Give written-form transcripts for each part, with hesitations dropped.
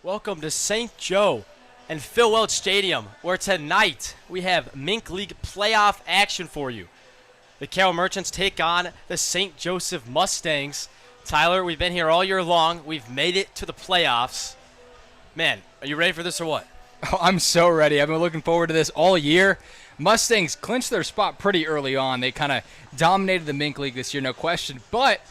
Welcome to St. Joe and Phil Welch Stadium, where tonight we have Mink League playoff action for you. The Carroll Merchants take on the St. Joseph Mustangs. Tyler, we've been here all year long. We've made it to the playoffs. Man, are you ready for this or what? Oh, I'm so ready. I've been looking forward to this all year. Mustangs clinched their spot pretty early on. They kind of dominated the Mink League this year, no question. But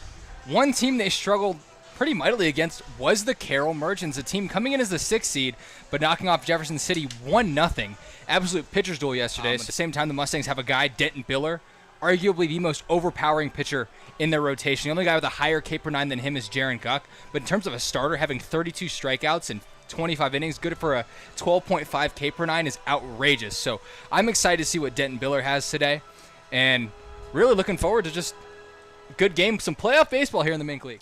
one team they struggled pretty mightily against was the Carroll Merchants, a team coming in as the 6th seed, but knocking off Jefferson City 1-0. Absolute pitcher's duel yesterday. At the same time, the Mustangs have a guy, Denton Biller, arguably the most overpowering pitcher in their rotation. The only guy with a higher K/9 than him is Jaron Guck. But in terms of a starter, having 32 strikeouts and 25 innings, good for a 12.5 K/9 is outrageous. So I'm excited to see what Denton Biller has today, and really looking forward to just a good game, some playoff baseball here in the Mink League.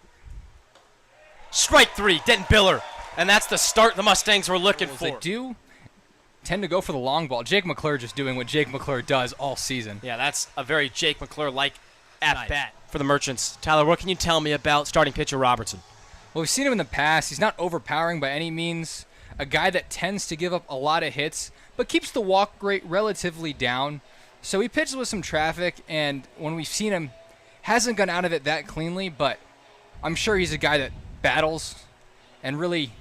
Strike three, Denton Biller. And that's the start the Mustangs were looking for. They do tend to go for the long ball. Jake McClure just doing what Jake McClure does all season. Yeah, that's a very Jake McClure-like at-bat for the Merchants. Tyler, what can you tell me about starting pitcher Robertson? Well, we've seen him in the past. He's not overpowering by any means. A guy that tends to give up a lot of hits, but keeps the walk rate relatively down. So he pitches with some traffic, and when we've seen him, hasn't gone out of it that cleanly, but I'm sure he's a guy that battles and really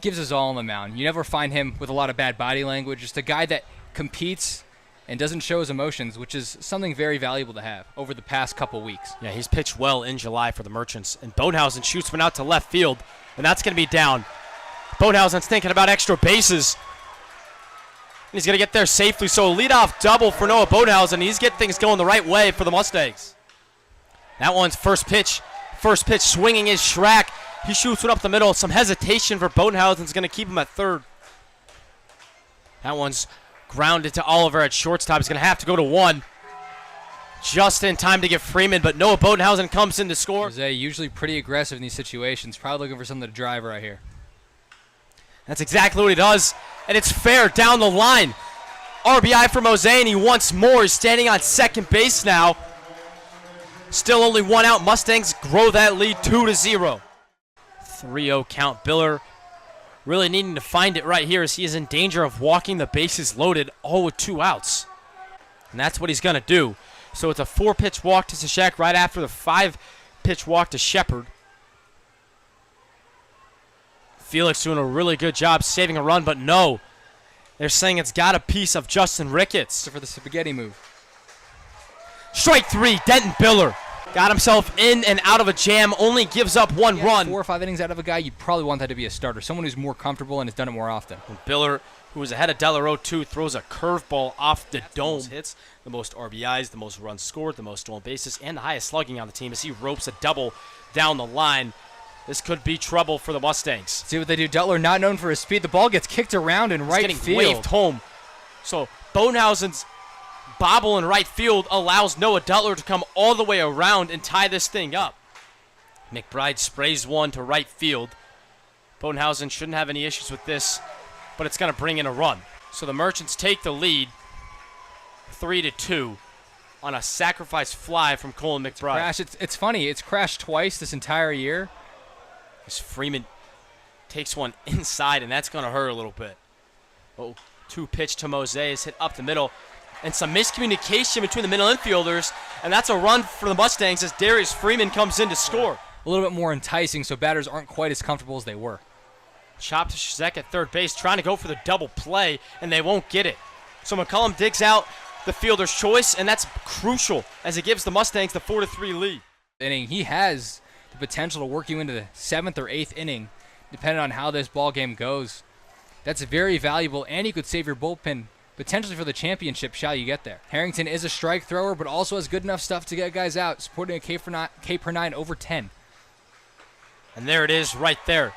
gives his all on the mound. You never find him with a lot of bad body language. Just a guy that competes and doesn't show his emotions, which is something very valuable to have over the past couple weeks. Yeah, he's pitched well in July for the Merchants. And Bodenhausen shoots one out to left field, and that's going to be down. Bodenhausen's thinking about extra bases. He's going to get there safely, so a leadoff double for Noah Bodenhausen. He's getting things going the right way for the Mustangs. That one's first pitch. First pitch swinging is Schrack. He shoots one up the middle. Some hesitation for Bodenhausen's going to keep him at third. That one's grounded to Oliver at shortstop. He's going to have to go to one. Just in time to get Freeman, but Noah Bodenhausen comes in to score. Jose usually pretty aggressive in these situations. Probably looking for something to drive right here. That's exactly what he does, and it's fair down the line. RBI for Jose, and he wants more. He's standing on second base now. Still only one out. Mustangs grow that lead 2-0. 3-0 count. Biller really needing to find it right here as he is in danger of walking the bases loaded, all with 2 outs. And that's what he's going to do. So it's a 4-pitch walk to Sashak right after the 5-pitch walk to Shepard. Felix doing a really good job saving a run, but no. They're saying it's got a piece of Justin Ricketts. For the spaghetti move. Strike three, Denton Biller. Got himself in and out of a jam, only gives up one run. 4 or 5 innings out of a guy, you'd probably want that to be a starter. Someone who's more comfortable and has done it more often. And Biller, who is ahead of Delarose, too, throws a curveball off the dome. Hits the most RBIs, the most runs scored, the most stolen bases, and the highest slugging on the team as he ropes a double down the line. This could be trouble for the Mustangs. See what they do. Dutler, not known for his speed. The ball gets kicked around in right getting field. Waved home. So Bodenhausen's bobble in right field allows Noah Dutler to come all the way around and tie this thing up. McBride sprays one to right field. Bodenhausen shouldn't have any issues with this, but it's going to bring in a run. So the Merchants take the lead 3-2 on a sacrifice fly from Colin McBride. It's funny. It's crashed twice this entire year. As Freeman takes one inside, and that's going to hurt a little bit. Oh, 2-pitch to Moses, hit up the middle. And some miscommunication between the middle infielders, and that's a run for the Mustangs as Darius Freeman comes in to score. A little bit more enticing, so batters aren't quite as comfortable as they were. Chop to Shazek at third base, trying to go for the double play, and they won't get it. So McCullum digs out the fielder's choice, and that's crucial as it gives the Mustangs the 4-3 lead. He has the potential to work you into the 7th or 8th inning, depending on how this ball game goes. That's very valuable, and you could save your bullpen potentially for the championship, shall you get there. Harrington is a strike thrower, but also has good enough stuff to get guys out, supporting a K/9 over 10. And there it is right there.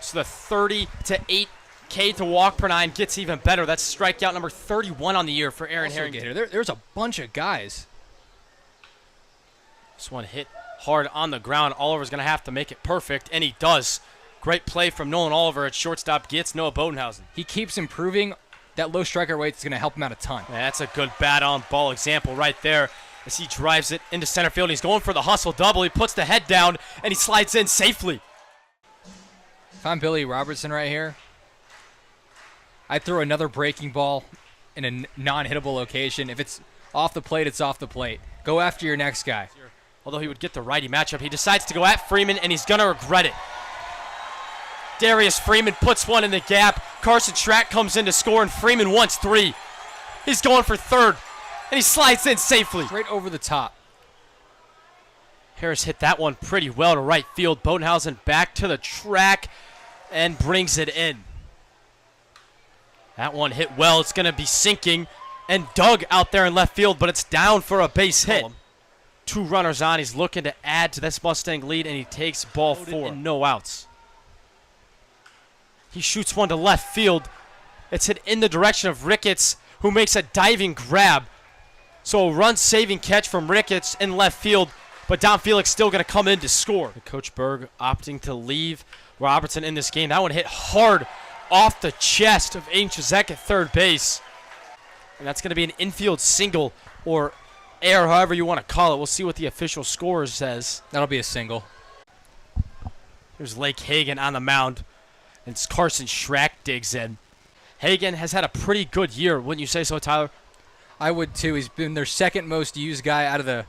So the 30-8 K to walk per 9 gets even better. That's strikeout number 31 on the year for Aaron Harrington. There's a bunch of guys. This one hit hard on the ground. Oliver's going to have to make it perfect, and he does. Great play from Nolan Oliver at shortstop, gets Noah Bodenhausen. He keeps improving. That low striker rate is going to help him out a ton. Yeah, that's a good bat-on-ball example right there as he drives it into center field. He's going for the hustle double. He puts the head down, and he slides in safely. If I'm Billy Robertson right here, I'd throw another breaking ball in a non-hittable location. If it's off the plate, it's off the plate. Go after your next guy. Although he would get the righty matchup, he decides to go at Freeman, and he's going to regret it. Darius Freeman puts one in the gap. Carson Schrack comes in to score, and Freeman wants 3. He's going for third, and he slides in safely. Right over the top. Harris hit that one pretty well to right field. Bodenhausen back to the track and brings it in. That one hit well. It's going to be sinking and dug out there in left field, but it's down for a base hit. 2 runners on. He's looking to add to this Mustang lead, and he takes ball 4 and no outs. He shoots one to left field. It's hit in the direction of Ricketts, who makes a diving grab. So a run-saving catch from Ricketts in left field, but Don Felix still going to come in to score. Coach Berg opting to leave Robertson in this game. That one hit hard off the chest of Aiden Chazek at third base. And that's going to be an infield single or air, however you want to call it. We'll see what the official scorer says. That'll be a single. There's Lake Hagan on the mound, and it's Carson Schrack digs in. Hagan has had a pretty good year, wouldn't you say so, Tyler? I would too. He's been their second most used guy out of the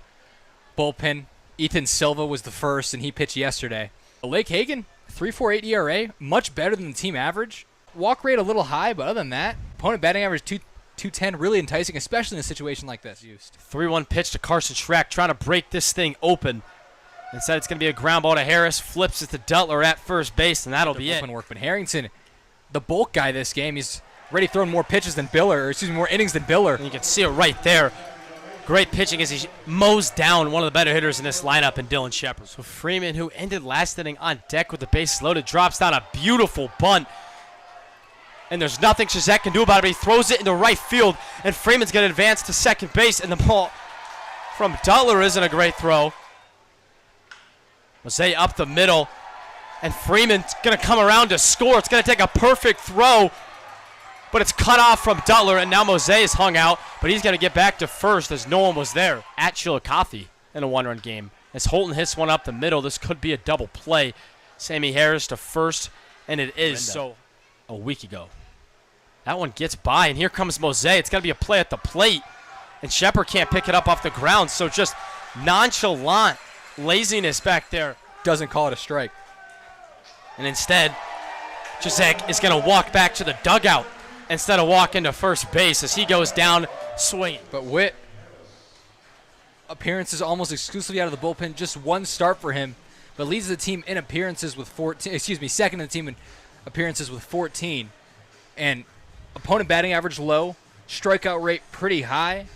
bullpen. Ethan Silva was the first, and he pitched yesterday. Lake Hagan, 3.48 ERA, much better than the team average. Walk rate a little high, but other than that, opponent batting average 210, really enticing, especially in a situation like this. 3-1 pitch to Carson Schrack, trying to break this thing open. Instead, it's going to be a ground ball to Harris. Flips it to Dutler at first base, and that'll be it. Work, but Harrington, the bulk guy this game, he's already thrown more pitches than Biller, or excuse me, more innings than Biller. And you can see it right there. Great pitching as he mows down one of the better hitters in this lineup in Dylan Shepard. So Freeman, who ended last inning on deck with the bases loaded, drops down a beautiful bunt. And there's nothing Chazek can do about it, but he throws it into right field, and Freeman's going to advance to second base, and the ball from Dutler isn't a great throw. Mosey up the middle, and Freeman's going to come around to score. It's going to take a perfect throw, but it's cut off from Dutler, and now Mosey is hung out, but he's going to get back to first as no one was there. At Chillicothe in a one-run game. As Holton hits one up the middle, this could be a double play. Sammy Harris to first, and it is so a week ago. That one gets by, and here comes Mosey. It's going to be a play at the plate, and Shepard can't pick it up off the ground, so just nonchalant laziness back there. Doesn't call it a strike. And instead, Chazek is going to walk back to the dugout instead of walk into first base as he goes down swinging. But Witt, appearances almost exclusively out of the bullpen, just one start for him, but leads the team in appearances with 14, second in the team in appearances with 14. And opponent batting average low, strikeout rate pretty high,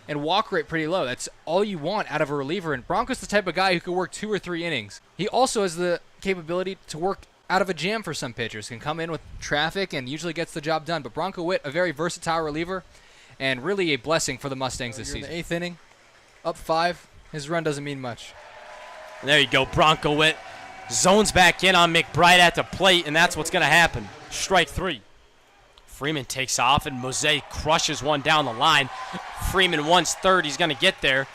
and walk rate pretty low. That's all you want out of a reliever. And Bronco's the type of guy who could work 2 or 3 innings. He also has the capability to work out of a jam for some pitchers. Can come in with traffic and usually gets the job done. But Bronco Witt, a very versatile reliever, and really a blessing for the Mustangs this season. In the 8th inning, up 5. His run doesn't mean much. There you go, Bronco Witt zones back in on McBride at the plate, and that's what's going to happen. Strike 3. Freeman takes off, and Mosey crushes one down the line. Freeman wants third. He's going to get there.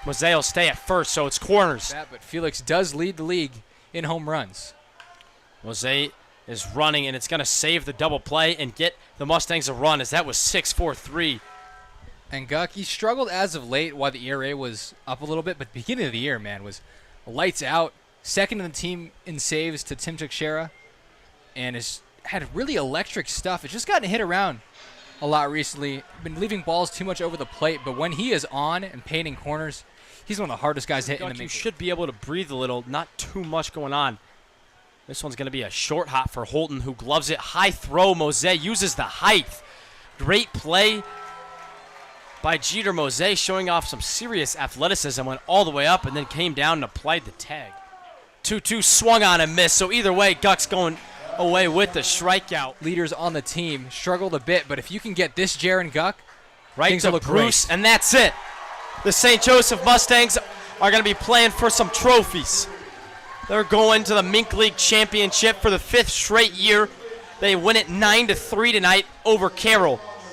Mosey will stay at first, so it's corners. But Felix does lead the league in home runs. Mosey is running, and it's going to save the double play and get the Mustangs a run, as that was 6-4-3. And Guck, he struggled as of late while the ERA was up a little bit, but the beginning of the year, man, was lights out. Second in the team in saves to Tim Teixeira, and has had really electric stuff. It's just gotten hit around a lot recently. Been leaving balls too much over the plate, but when he is on and painting corners, he's one of the hardest guys to hit in the major. You should be able to breathe a little, not too much going on. This one's going to be a short hop for Holton, who gloves it. High throw. Mosey uses the height. Great play by Jeter Mosey, showing off some serious athleticism. Went all the way up and then came down and applied the tag. 2-2 swung on and missed. So either way, Guck's going away with the strikeout. Leaders on the team struggled a bit, but if you can get this Jaron Guck, right things to will look Bruce, great. And that's it. The St. Joseph Mustangs are going to be playing for some trophies. They're going to the Mink League Championship for the 5th straight year. They win it 9-3 tonight over Carroll.